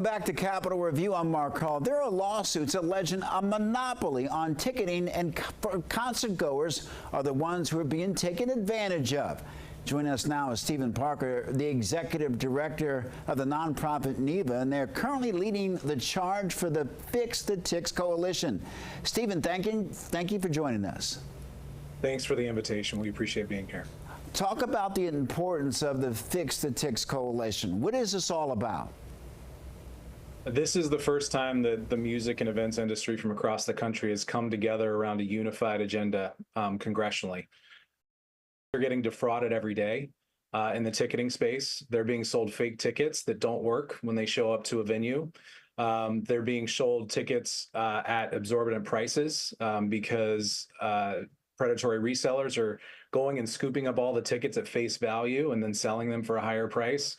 Back to Capitol Review. I'm Mark Hall. There are lawsuits alleging a monopoly on ticketing, and concert goers are the ones who are being taken advantage of. Joining us now is Stephen Parker, the executive director of the nonprofit NIVA, and they're currently leading the charge for the Fix the Tix Coalition. Stephen, thank you for joining us. Thanks for the invitation. We appreciate being here. Talk about the importance of the Fix the Tix Coalition. What is this all about? This is the first time that the music and events industry from across the country has come together around a unified agenda congressionally. They're getting defrauded every day in the ticketing space. They're being sold fake tickets that don't work when they show up to a venue. They're being sold tickets at exorbitant prices because predatory resellers are going and scooping up all the tickets at face value and then selling them for a higher price.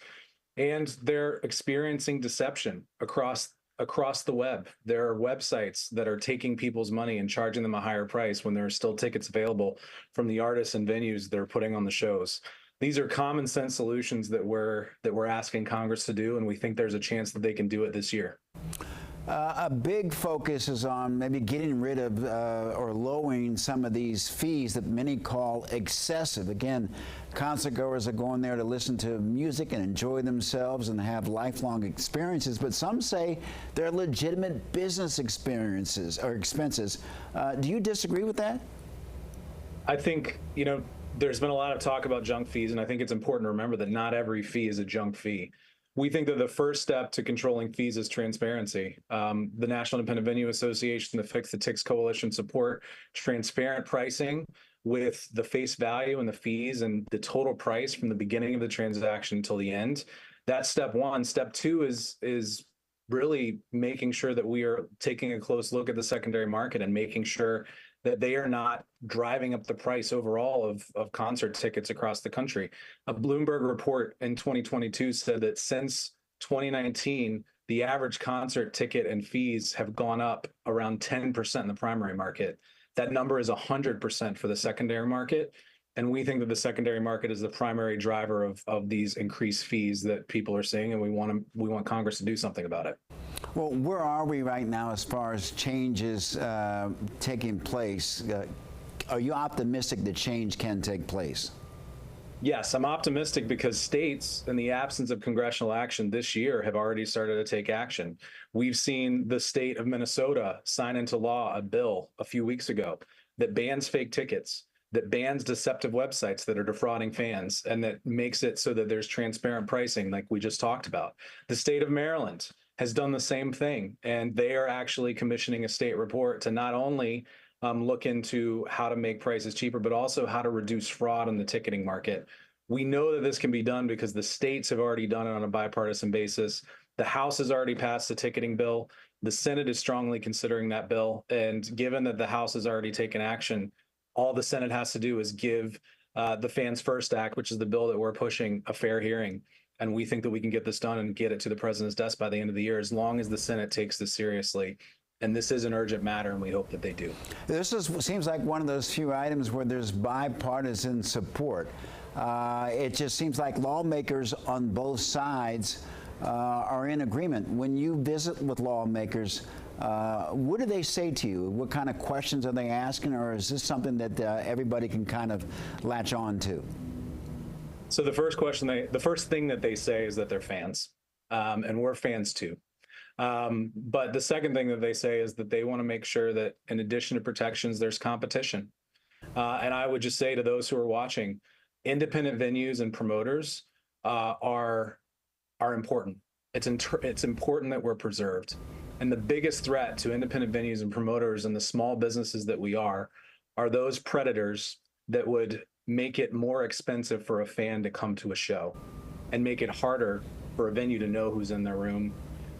And they're experiencing deception across the web. There are websites that are taking people's money and charging them a higher price when there are still tickets available from the artists and venues that are putting on the shows. These are common sense solutions that we're asking Congress to do, and we think there's a chance that they can do it this year. A big focus is on maybe getting rid of or lowering some of these fees that many call excessive. Again, concert goers are going there to listen to music and enjoy themselves and have lifelong experiences, but some say they're legitimate business experiences or expenses. Do you disagree with that? I think, there's been a lot of talk about junk fees, and I think it's important to remember that not every fee is a junk fee. We think that the first step to controlling fees is transparency. The National Independent Venue Association, the Fix the Tix Coalition support transparent pricing with the face value and the fees and the total price from the beginning of the transaction until the end. That's step one. Step two is really making sure that we are taking a close look at the secondary market and making sure that they are not driving up the price overall of concert tickets across the country. A Bloomberg report in 2022 said that since 2019, the average concert ticket and fees have gone up around 10% in the primary market. That number is 100% for the secondary market. And we think that the secondary market is the primary driver of these increased fees that people are seeing, and we want Congress to do something about it. Well, where are we right now as far as changes taking place? Are you optimistic that change can take place? Yes, I'm optimistic because states, in the absence of congressional action this year, have already started to take action. We've seen the state of Minnesota sign into law a bill a few weeks ago that bans fake tickets, that bans deceptive websites that are defrauding fans, and that makes it so that there's transparent pricing like we just talked about. The state of Maryland has done the same thing, and they are actually commissioning a state report to not only look into how to make prices cheaper, but also how to reduce fraud in the ticketing market. We know that this can be done because the states have already done it on a bipartisan basis. The House has already passed a ticketing bill. The Senate is strongly considering that bill. And given that the House has already taken action, all the Senate has to do is give the Fans First Act, which is the bill that we're pushing, a fair hearing. And we think that we can get this done and get it to the president's desk by the end of the year, as long as the Senate takes this seriously. And this is an urgent matter, and we hope that they do. This seems like one of those few items where there's bipartisan support. It just seems like lawmakers on both sides are in agreement. When you visit with lawmakers, what do they say to you? What kind of questions are they asking, or is this something that everybody can kind of latch on to? So the first thing that they say is that they're fans, and we're fans too. But the second thing that they say is that they want to make sure that in addition to protections, there's competition. And I would just say to those who are watching, independent venues and promoters are important. It's important that we're preserved. And the biggest threat to independent venues and promoters and the small businesses that we are those predators that would make it more expensive for a fan to come to a show and make it harder for a venue to know who's in their room.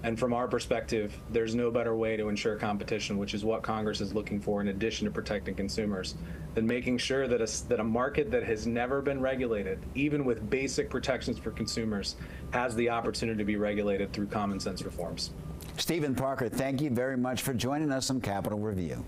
And from our perspective, there's no better way to ensure competition, which is what Congress is looking for in addition to protecting consumers, than making sure that a market that has never been regulated, even with basic protections for consumers, has the opportunity to be regulated through common sense reforms. Stephen Parker, thank you very much for joining us on Capitol Review.